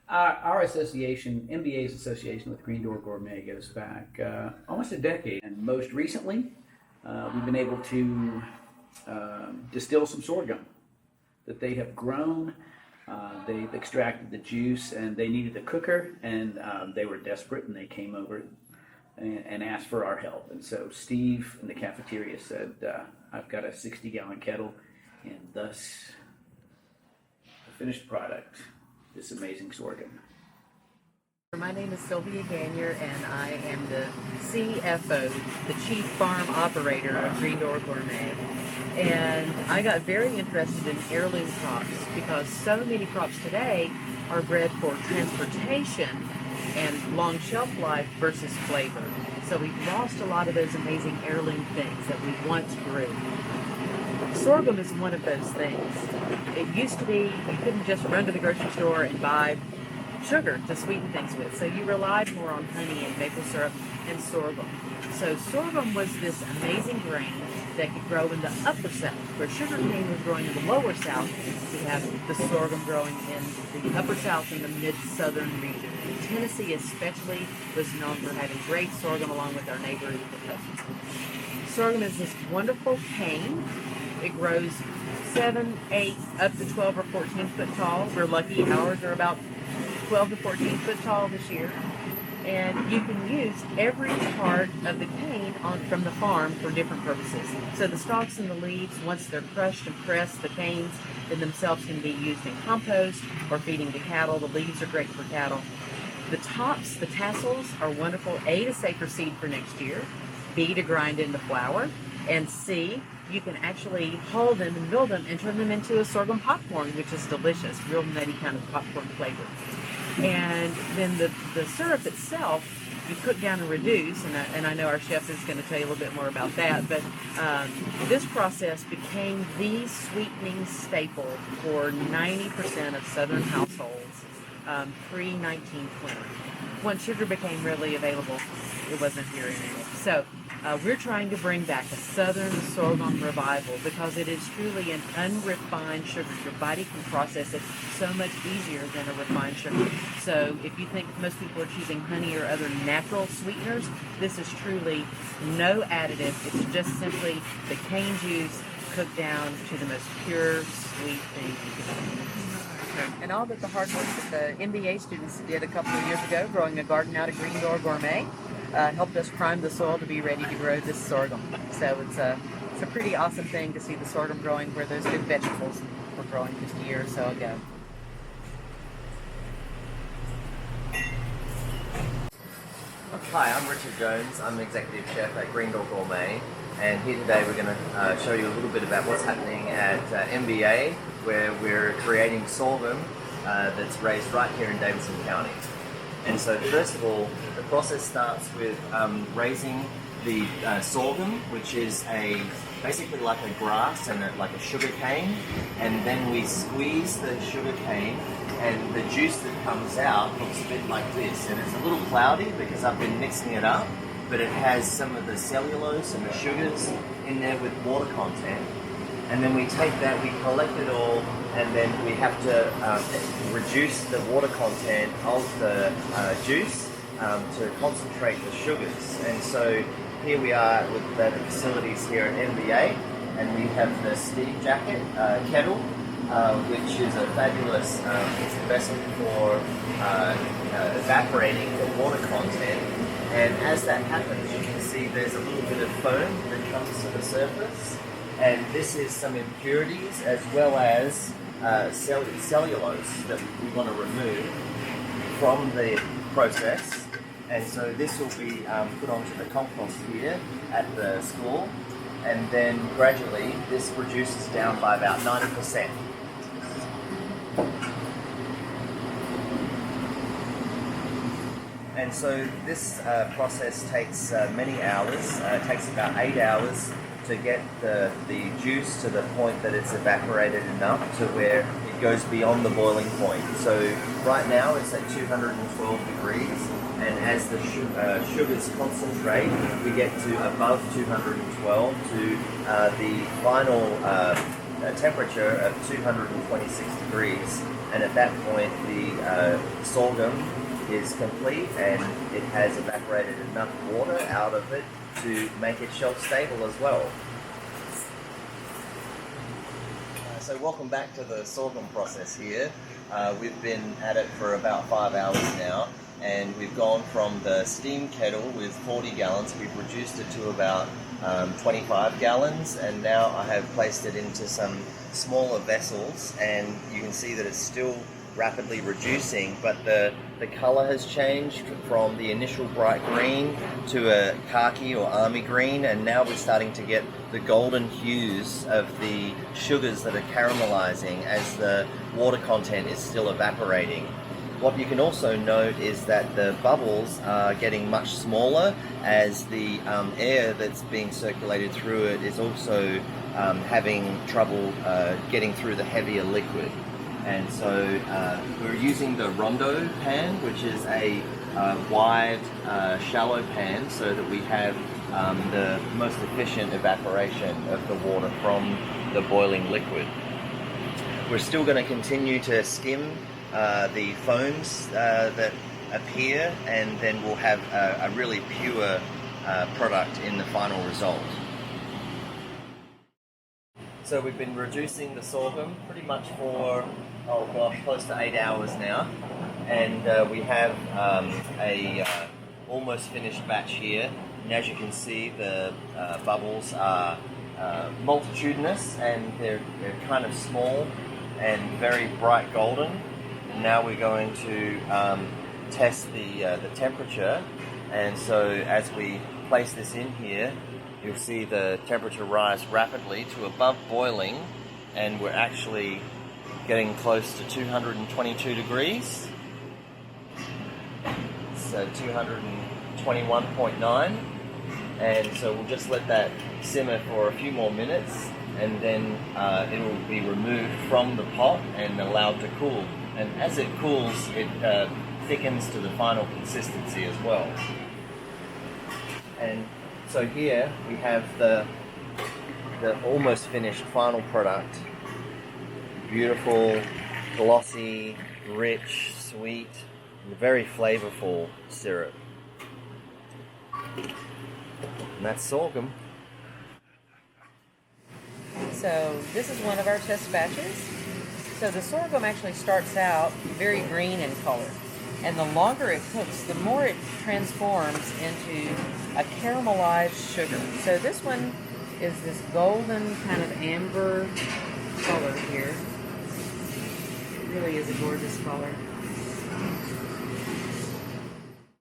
Our association, MBA's association with Green Door Gourmet, goes back almost a decade. And most recently, we've been able to distill some sorghum that they have grown. They've extracted the juice, and they needed a cooker, and they were desperate, and they came over and asked for our help. And so Steve in the cafeteria said, I've got a 60-gallon kettle, and thus the finished product, this amazing sorghum. My name is Sylvia Gagnier, and I am the CFO, the Chief Farm Operator of Green Door Gourmet. And I got very interested in heirloom crops because so many crops today are bred for transportation and long shelf life versus flavor. So we've lost a lot of those amazing heirloom things that we once grew. Sorghum is one of those things. It used to be you couldn't just run to the grocery store and buy sugar to sweeten things with. So you relied more on honey and maple syrup and sorghum. So sorghum was this amazing grain that could grow in the upper south, where sugar cane was growing in the lower south. We have the sorghum growing in the upper south and the mid-southern region. Tennessee especially was known for having great sorghum along with our neighboring cousins. Sorghum is this wonderful cane. It grows 7, 8, up to 12 or 14 foot tall. We're lucky ours are about 12 to 14 foot tall this year. And you can use every part of the cane from the farm for different purposes. So the stalks and the leaves, once they're crushed and pressed, the canes in themselves can be used in compost or feeding to cattle. The leaves are great for cattle. The tops, the tassels, are wonderful. A, to save for seed for next year. B, to grind into flour. And C, you can actually hull them and mill them and turn them into a sorghum popcorn, which is delicious, real nutty kind of popcorn flavor. And then the syrup itself, you cook down and reduce, and I know our chef is going to tell you a little bit more about that, but this process became the sweetening staple for 90% of Southern households pre-1920. Once sugar became readily available, it wasn't here anymore. So we're trying to bring back a Southern sorghum revival because it is truly an unrefined sugar. Your body can process it so much easier than a refined sugar. So if you think most people are choosing honey or other natural sweeteners, this is truly no additive. It's just simply the cane juice cooked down to the most pure, sweet thing you can make. And all that the hard work that the MBA students did a couple of years ago, growing a garden out of Green Door Gourmet, helped us prime the soil to be ready to grow this sorghum. So it's a pretty awesome thing to see the sorghum growing where those good vegetables were growing just a year or so ago. Hi, I'm Richard Jones. I'm Executive Chef at Green Door Gourmet, and here today we're going to show you a little bit about what's happening at MBA, where we're creating sorghum that's raised right here in Davidson County. And so first of all, the process starts with raising the sorghum, which is basically like a grass and like a sugar cane, and then we squeeze the sugar cane, and the juice that comes out looks a bit like this. And it's a little cloudy because I've been mixing it up, but it has some of the cellulose and the sugars in there with water content. And then we take that, we collect it all, and then we have to reduce the water content of the juice to concentrate the sugars. And so here we are with the facilities here at MBA, and we have the steam jacket kettle, which is a fabulous investment for evaporating the water content. And as that happens, you can see there's a little bit of foam that comes to the surface. And this is some impurities as well as cellulose that we want to remove from the process. And so this will be put onto the compost here at the school, and then gradually this reduces down by about 90%. And so this process takes many hours. It takes about 8 hours to get the juice to the point that it's evaporated enough to where it goes beyond the boiling point. So right now it's at 212 degrees, and as the sugars concentrate, we get to above 212 to the final temperature of 226 degrees. and at that point the sorghum is complete and it has evaporated enough water out of it to make it shelf stable as well. So welcome back to the sorghum process here. We've been at it for about 5 hours now, and we've gone from the steam kettle with 40 gallons, we've reduced it to about 25 gallons, and now I have placed it into some smaller vessels, and you can see that it's still rapidly reducing, but the color has changed from the initial bright green to a khaki or army green, and now we're starting to get the golden hues of the sugars that are caramelizing as the water content is still evaporating. What you can also note is that the bubbles are getting much smaller as the air that's being circulated through it is also having trouble getting through the heavier liquid. And so we're using the rondo pan, which is a wide, shallow pan, so that we have the most efficient evaporation of the water from the boiling liquid. We're still going to continue to skim the foams that appear, and then we'll have a really pure product in the final result. So we've been reducing the sorghum pretty much for, oh gosh, close to 8 hours now, and we have a almost finished batch here, and as you can see the bubbles are multitudinous, and they're kind of small and very bright golden. And now we're going to test the temperature, and so as we place this in here, you'll see the temperature rise rapidly to above boiling, and we're actually getting close to 222 degrees. So 221.9, and so we'll just let that simmer for a few more minutes, and then it will be removed from the pot and allowed to cool. And as it cools, it thickens to the final consistency as well. And so here we have the almost finished final product. Beautiful, glossy, rich, sweet, and very flavorful syrup. And that's sorghum. So this is one of our test batches. So the sorghum actually starts out very green in color, and the longer it cooks, the more it transforms into a caramelized sugar. So this one is this golden kind of amber color here. It really is a gorgeous color.